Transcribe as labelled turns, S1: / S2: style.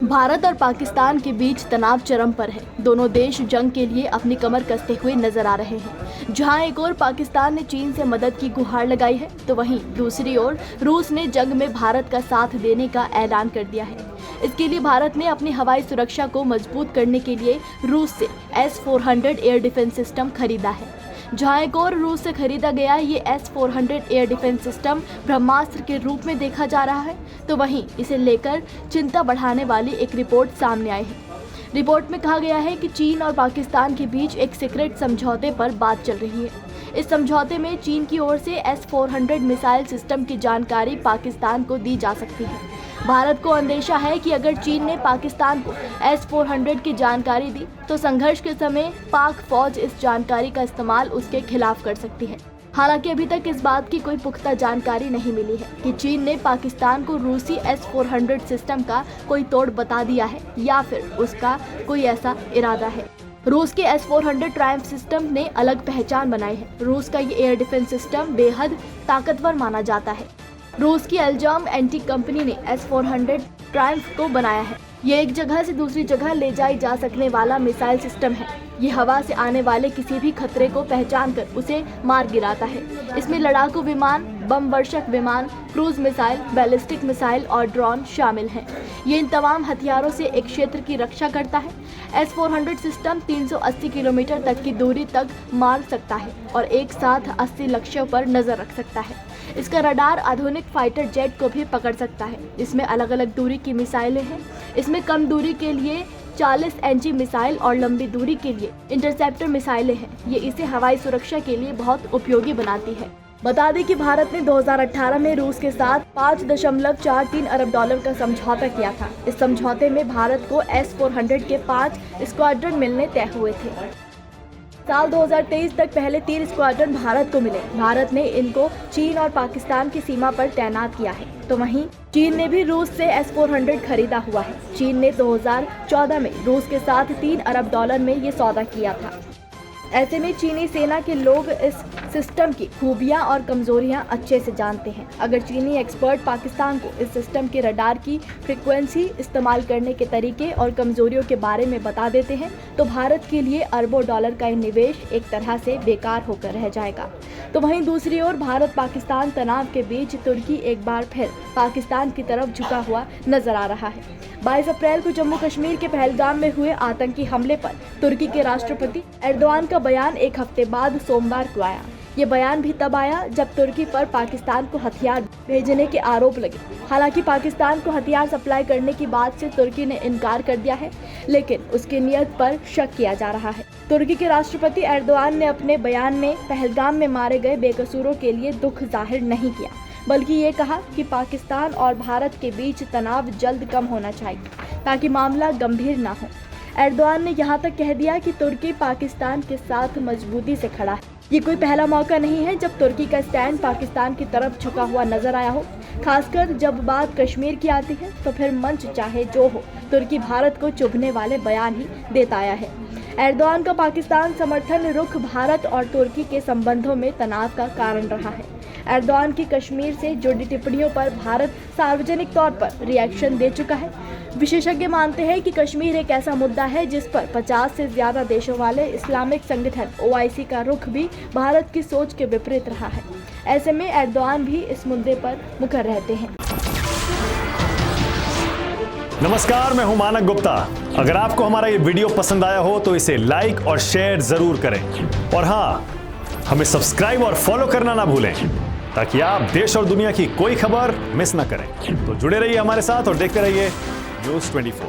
S1: भारत और पाकिस्तान के बीच तनाव चरम पर है। दोनों देश जंग के लिए अपनी कमर कसते हुए नजर आ रहे हैं। जहां एक ओर पाकिस्तान ने चीन से मदद की गुहार लगाई है, तो वहीं दूसरी ओर रूस ने जंग में भारत का साथ देने का ऐलान कर दिया है। इसके लिए भारत ने अपनी हवाई सुरक्षा को मजबूत करने के लिए रूस से S-400 एयर डिफेंस सिस्टम खरीदा है। जहां एक और रूस से खरीदा गया ये S-400 एयर डिफेंस सिस्टम ब्रह्मास्त्र के रूप में देखा जा रहा है, तो वहीं इसे लेकर चिंता बढ़ाने वाली एक रिपोर्ट सामने आई है। रिपोर्ट में कहा गया है कि चीन और पाकिस्तान के बीच एक सीक्रेट समझौते पर बात चल रही है। इस समझौते में चीन की ओर से S-400 मिसाइल सिस्टम की जानकारी पाकिस्तान को दी जा सकती है। भारत को अंदेशा है कि अगर चीन ने पाकिस्तान को S-400 की जानकारी दी तो संघर्ष के समय पाक फौज इस जानकारी का इस्तेमाल उसके खिलाफ कर सकती है। हालांकि अभी तक इस बात की कोई पुख्ता जानकारी नहीं मिली है कि चीन ने पाकिस्तान को रूसी S-400 सिस्टम का कोई तोड़ बता दिया है या फिर उसका कोई ऐसा इरादा है। रूस के S-400 ट्रायम्फ सिस्टम ने अलग पहचान बनाई है। रूस का ये एयर डिफेंस सिस्टम बेहद ताकतवर माना जाता है। रूस की एल्जाम एंटी कंपनी ने S-400 ट्रायम्फ को बनाया है। ये एक जगह से दूसरी जगह ले जाई जा सकने वाला मिसाइल सिस्टम है। ये हवा से आने वाले किसी भी खतरे को पहचान कर उसे मार गिराता है। इसमें लड़ाकू विमान, बम वर्षक विमान, क्रूज मिसाइल, बैलिस्टिक मिसाइल और ड्रोन शामिल हैं। ये इन तमाम हथियारों से एक क्षेत्र की रक्षा करता है। S-400 सिस्टम 380 किलोमीटर तक की दूरी तक मार सकता है और एक साथ 80 लक्ष्यों पर नजर रख सकता है। इसका रडार आधुनिक फाइटर जेट को भी पकड़ सकता है। इसमें अलग अलग दूरी की मिसाइलें हैं। इसमें कम दूरी के लिए 40 NG मिसाइल और लंबी दूरी के लिए इंटरसेप्टर मिसाइलें हैं। ये इसे हवाई सुरक्षा के लिए बहुत उपयोगी बनाती है। बता दें कि भारत ने 2018 में रूस के साथ $5.43 अरब का समझौता किया था। इस समझौते में भारत को S-400 के 5 स्क्वाड्रन मिलने तय हुए थे। साल 2023 तक पहले 3 स्क्वाड्रन भारत को मिले। भारत ने इनको चीन और पाकिस्तान की सीमा पर तैनात किया है, तो वहीं चीन ने भी रूस से S-400 खरीदा हुआ है। चीन ने 2014 में रूस के साथ $3 अरब में ये सौदा किया था। ऐसे में चीनी सेना के लोग इस सिस्टम की खूबियां और कमजोरियां अच्छे से जानते हैं। अगर चीनी एक्सपर्ट पाकिस्तान को इस सिस्टम के रडार की फ्रीक्वेंसी, इस्तेमाल करने के तरीके और कमजोरियों के बारे में बता देते हैं तो भारत के लिए अरबों डॉलर का निवेश एक तरह से बेकार होकर रह जाएगा। तो वहीं दूसरी ओर भारत पाकिस्तान तनाव के बीच तुर्की एक बार फिर पाकिस्तान की तरफ झुका हुआ नजर आ रहा है। 22 अप्रैल को जम्मू कश्मीर के पहलगाम में हुए आतंकी हमले पर तुर्की के राष्ट्रपति एर्दोआन का बयान एक हफ्ते बाद सोमवार को आया। ये बयान भी तब आया जब तुर्की पर पाकिस्तान को हथियार भेजने के आरोप लगे। हालांकि पाकिस्तान को हथियार सप्लाई करने की बात से तुर्की ने इनकार कर दिया है, लेकिन उसकी नीयत पर शक किया जा रहा है। तुर्की के राष्ट्रपति एर्दोआन ने अपने बयान में पहलगाम में मारे गए बेकसूरों के लिए दुख जाहिर नहीं किया, बल्कि ये कहा कि पाकिस्तान और भारत के बीच तनाव जल्द कम होना चाहिए ताकि मामला गंभीर ना हो। एर्दोआन ने यहाँ तक कह दिया कि तुर्की पाकिस्तान के साथ मजबूती से खड़ा है। ये कोई पहला मौका नहीं है जब तुर्की का स्टैंड पाकिस्तान की तरफ झुका हुआ नजर आया हो। खासकर जब बात कश्मीर की आती है तो फिर मंच चाहे जो हो, तुर्की भारत को चुभने वाले बयान ही देता आया है। एर्दोआन का पाकिस्तान समर्थन रुख भारत और तुर्की के संबंधों में तनाव का कारण रहा है। एर्दोआन की कश्मीर से जुड़ी टिप्पणियों पर भारत सार्वजनिक तौर पर रिएक्शन दे चुका है। विशेषज्ञ मानते हैं कि कश्मीर एक ऐसा मुद्दा है जिस पर 50 से ज्यादा देशों वाले इस्लामिक संगठन OIC का रुख भी भारत की सोच के विपरीत रहा है। ऐसे में एर्दोआन भी इस मुद्दे पर मुखर रहते हैं।
S2: नमस्कार, मैं हूं मानक गुप्ता। अगर आपको हमारा ये वीडियो पसंद आया हो तो इसे लाइक और शेयर जरूर करें, और हाँ, हमें सब्सक्राइब और फॉलो करना ना भूलें ताकि आप देश और दुनिया की कोई खबर मिस ना करें। तो जुड़े रहिए हमारे साथ और देखते रहिए News 24।